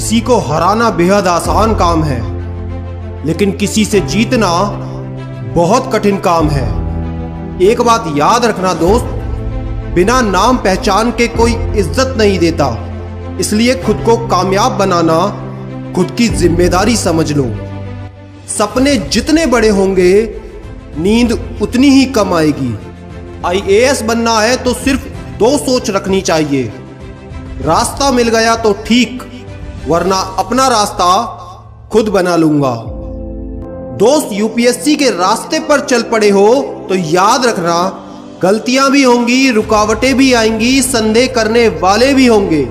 किसी को हराना बेहद आसान काम है, लेकिन किसी से जीतना बहुत कठिन काम है। एक बात याद रखना दोस्त, बिना नाम पहचान के कोई इज्जत नहीं देता। इसलिए खुद को कामयाब बनाना खुद की जिम्मेदारी समझ लो। सपने जितने बड़े होंगे, नींद उतनी ही कम आएगी। IAS बनना है तो सिर्फ 2 सोच रखनी चाहिए। रास्ता मिल गया तो ठीक, वरना अपना रास्ता खुद बना लूंगा। दोस्त, UPSC के रास्ते पर चल पड़े हो तो याद रखना, गलतियां भी होंगी, रुकावटें भी आएंगी, संदेह करने वाले भी होंगे,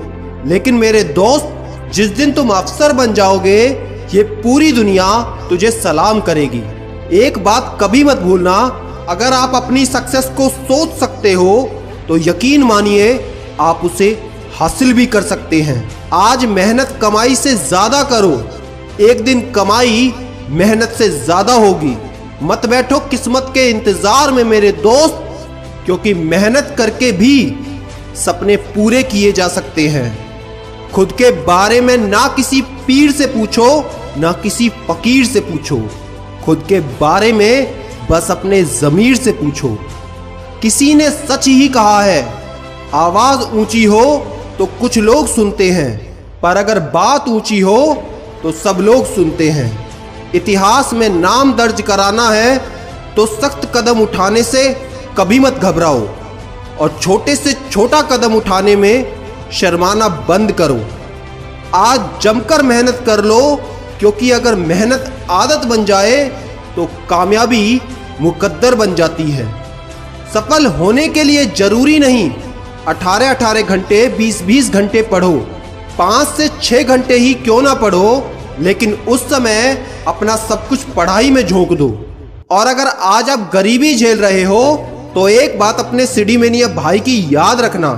लेकिन मेरे दोस्त, जिस दिन तुम अफसर बन जाओगे, ये पूरी दुनिया तुझे सलाम करेगी। एक बात कभी मत भूलना, अगर आप अपनी सक्सेस को सोच सकते हो तो यकीन मानिए आप उसे हासिल भी कर सकते हैं। आज मेहनत कमाई से ज्यादा करो, एक दिन कमाई मेहनत से ज्यादा होगी। मत बैठो किस्मत के इंतजार में मेरे दोस्त, क्योंकि मेहनत करके भी सपने पूरे किए जा सकते हैं। खुद के बारे में ना किसी पीर से पूछो, ना किसी फकीर से पूछो। खुद के बारे में बस अपने ज़मीर से पूछो। किसी ने सच ही कहा है, आवाज ऊंची हो तो कुछ लोग सुनते हैं, पर अगर बात ऊंची हो तो सब लोग सुनते हैं। इतिहास में नाम दर्ज कराना है तो सख्त कदम उठाने से कभी मत घबराओ, और छोटे से छोटा कदम उठाने में शर्माना बंद करो। आज जमकर मेहनत कर लो, क्योंकि अगर मेहनत आदत बन जाए तो कामयाबी मुकद्दर बन जाती है। सफल होने के लिए जरूरी नहीं 18-18 घंटे, 20-20 घंटे पढ़ो, 5 से 6 घंटे ही क्यों ना पढ़ो, लेकिन उस समय अपना सब कुछ पढ़ाई में झोंक दो। और अगर आज आप गरीबी झेल रहे हो तो एक बात अपने सिडीमेनिया भाई की याद रखना,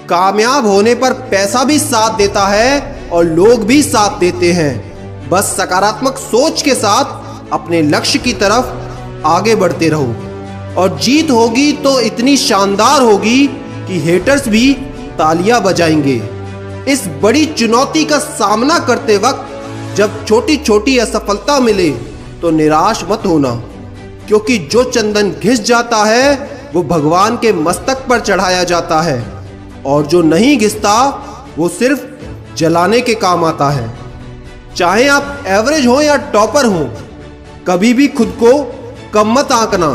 कामयाब होने पर पैसा भी साथ देता है और लोग भी साथ देते हैं। बस सकारात्मक सोच के साथ अपने लक्ष्य की तरफ आगे बढ़ते रहो, और जीत होगी तो इतनी शानदार होगी कि हेटर्स भी तालियां बजाएंगे। इस बड़ी चुनौती का सामना करते वक्त जब छोटी छोटी असफलता मिले तो निराश मत होना, क्योंकि जो चंदन घिस जाता है वो भगवान के मस्तक पर चढ़ाया जाता है, और जो नहीं घिसता वो सिर्फ जलाने के काम आता है। चाहे आप एवरेज हो या टॉपर हो, कभी भी खुद को कम मत आंकना।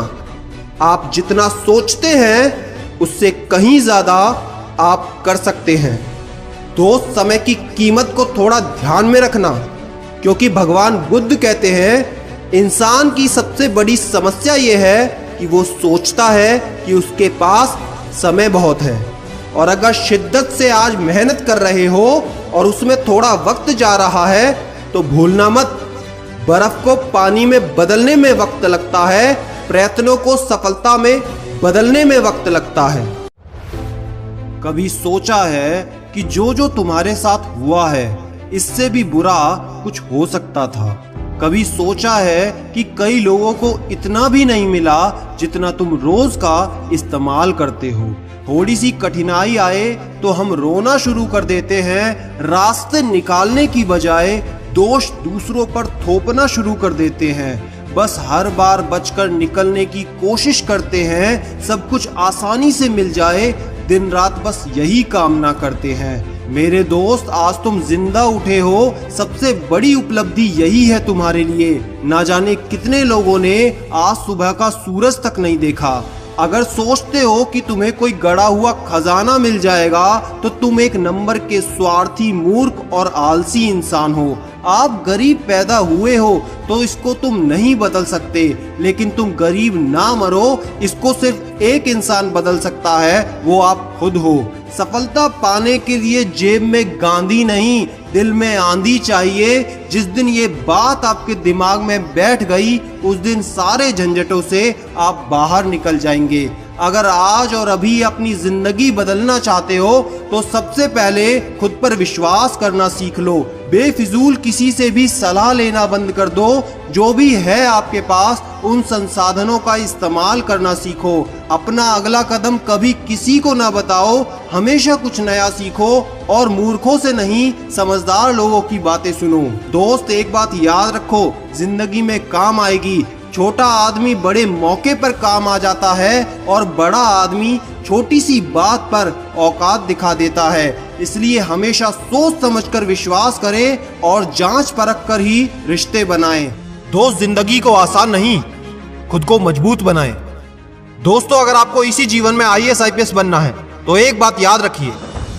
आप जितना सोचते हैं उससे कहीं ज्यादा आप कर सकते हैं। दोस्त, समय की कीमत को थोड़ा ध्यान में रखना, क्योंकि भगवान बुद्ध कहते हैं इंसान की सबसे बड़ी समस्या यह है कि वो सोचता है कि उसके पास समय बहुत है। और अगर शिद्दत से आज मेहनत कर रहे हो और उसमें थोड़ा वक्त जा रहा है तो भूलना मत, बर्फ को पानी में बदलने में वक्त लगता है, प्रयत्नों को सफलता में बदलने में वक्त लगता है। कभी सोचा है कि जो जो तुम्हारे साथ हुआ है इससे भी बुरा कुछ हो सकता था? कभी सोचा है कि कई लोगों को इतना भी नहीं मिला जितना तुम रोज का इस्तेमाल करते हो? थोड़ी सी कठिनाई आए तो हम रोना शुरू कर देते हैं, रास्ते निकालने की बजाय दोष दूसरों पर थोपना शुरू कर देते हैं। बस हर बार बचकर निकलने की कोशिश करते हैं, सब कुछ आसानी से मिल जाए, दिन रात बस यही कामना करते हैं। मेरे दोस्त, आज तुम जिंदा उठे हो, सबसे बड़ी उपलब्धि यही है तुम्हारे लिए। ना जाने कितने लोगों ने आज सुबह का सूरज तक नहीं देखा। अगर सोचते हो कि तुम्हें कोई गड़ा हुआ खजाना मिल जाएगा तो तुम एक नंबर के स्वार्थी, मूर्ख और आलसी इंसान हो। आप गरीब पैदा हुए हो तो इसको तुम नहीं बदल सकते, लेकिन तुम गरीब ना मरो, इसको सिर्फ एक इंसान बदल सकता है, वो आप खुद हो। सफलता पाने के लिए जेब में गांधी नहीं, दिल में आंधी चाहिए। जिस दिन ये बात आपके दिमाग में बैठ गई, उस दिन सारे झंझटों से आप बाहर निकल जाएंगे। अगर आज और अभी अपनी जिंदगी बदलना चाहते हो तो सबसे पहले खुद पर विश्वास करना सीख लो। बेफिजूल किसी से भी सलाह लेना बंद कर दो। जो भी है आपके पास उन संसाधनों का इस्तेमाल करना सीखो। अपना अगला कदम कभी किसी को ना बताओ। हमेशा कुछ नया सीखो और मूर्खों से नहीं, समझदार लोगों की बातें सुनो। दोस्त, एक बात याद रखो, जिंदगी में काम आएगी। छोटा आदमी बड़े मौके पर काम आ जाता है और बड़ा आदमी छोटी सी बात पर औकात दिखा देता है। इसलिए हमेशा सोच समझकर विश्वास करें और जांच परख कर ही रिश्ते बनाएं। दोस्त, जिंदगी को आसान नहीं, खुद को मजबूत बनाएं। दोस्तों, अगर आपको इसी जीवन में IAS IPS बनना है तो एक बात याद रखिए,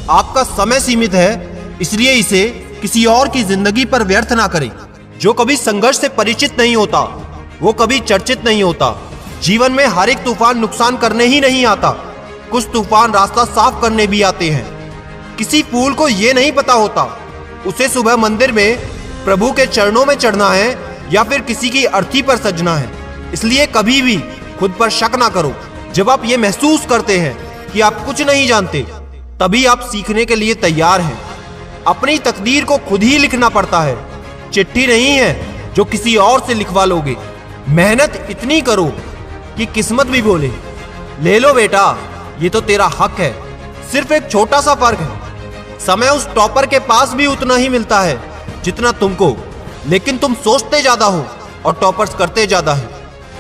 आपका समय सीमित है, इसलिए इसे किसी और की जिंदगी पर व्यर्थ ना करें। जो कभी संघर्ष से परिचित नहीं होता वो कभी चर्चित नहीं होता। जीवन में हर एक तूफान नुकसान करने ही नहीं आता, कुछ तूफान रास्ता साफ करने भी आते हैं। किसी फूल को ये नहीं पता होता उसे सुबह मंदिर में प्रभु के चरणों में चढ़ना है या फिर किसी की अर्थी पर सजना है। इसलिए कभी भी खुद पर शक ना करो। जब आप ये महसूस करते हैं कि आप कुछ नहीं जानते, तभी आप सीखने के लिए तैयार हैं। अपनी तकदीर को खुद ही लिखना पड़ता है, चिट्ठी नहीं है जो किसी और से लिखवा लोगे। मेहनत इतनी करो कि किस्मत भी बोले, ले लो बेटा, ये तो तेरा हक है। सिर्फ एक छोटा सा फर्क है, समय उस टॉपर के पास भी उतना ही मिलता है जितना तुमको, लेकिन तुम सोचते ज्यादा हो और टॉपर्स करते ज्यादा है।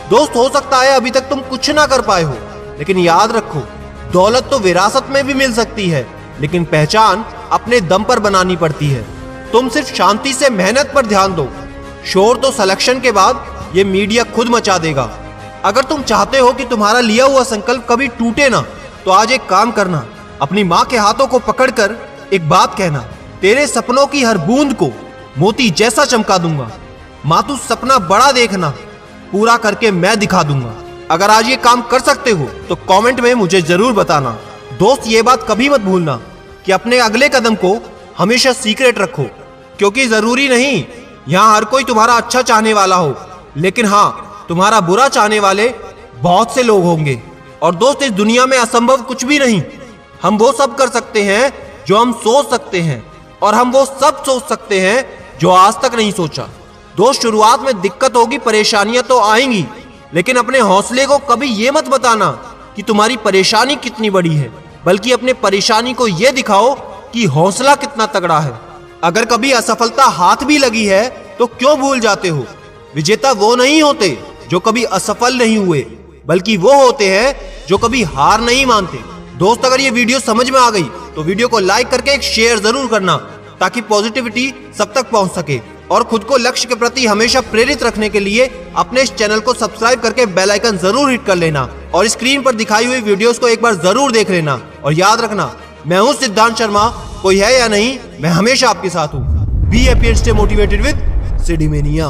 दोस्त, हो सकता है अभी तक तुम कुछ ना कर पाए हो, लेकिन याद रखो, दौलत तो विरासत में भी मिल सकती है, लेकिन पहचान अपने दम पर बनानी पड़ती है। तुम सिर्फ शांति से मेहनत पर ध्यान दो। शोर तो सिलेक्शन के बाद ये मीडिया खुद मचा देगा। अगर तुम चाहते हो कि तुम्हारा लिया हुआ संकल्प कभी टूटे ना, तो आज एक काम करना, अपनी माँ के हाथों को पकड़कर एक बात कहना, तेरे सपनों की हर बूंद को मोती जैसा चमका दूंगा। माँ, तू सपना बड़ा देखना, पूरा करके मैं दिखा दूंगा। अगर आज ये काम कर सकते हो तो कमेंट में मुझे जरूर बताना। दोस्त, ये बात कभी मत भूलना कि अपने अगले कदम को हमेशा सीक्रेट रखो, क्योंकि जरूरी नहीं यहाँ हर कोई तुम्हारा अच्छा चाहने वाला हो, लेकिन हाँ, तुम्हारा बुरा चाहने वाले बहुत से लोग होंगे। और दोस्त, इस दुनिया में असंभव कुछ भी नहीं। हम वो सब कर सकते हैं जो हम सोच सकते हैं, और हम वो सब सोच सकते हैं जो आज तक नहीं सोचा। दोस्त, शुरुआत में दिक्कत होगी, परेशानियां तो आएंगी, लेकिन अपने हौसले को कभी ये मत बताना कि तुम्हारी परेशानी कितनी बड़ी है, बल्कि अपने परेशानी को ये दिखाओ कि हौसला कितना तगड़ा है। अगर कभी असफलता हाथ भी लगी है तो क्यों भूल जाते हो, विजेता वो नहीं होते जो कभी असफल नहीं हुए, बल्कि वो होते हैं जो कभी हार नहीं मानते। दोस्त, अगर ये वीडियो समझ में आ गई तो वीडियो को लाइक करके एक शेयर जरूर करना, ताकि पॉजिटिविटी सब तक पहुंच सके। और खुद को लक्ष्य के प्रति हमेशा प्रेरित रखने के लिए अपने इस चैनल को सब्सक्राइब करके बेल आइकन जरूर हिट कर लेना, और स्क्रीन पर दिखाई हुई वीडियोस को एक बार जरूर देख लेना। और याद रखना, मैं हूं सिद्धांत शर्मा, कोई है या नहीं, मैं हमेशा आपके साथ हूं। Be happy and stay motivated with सिडीमेनिया।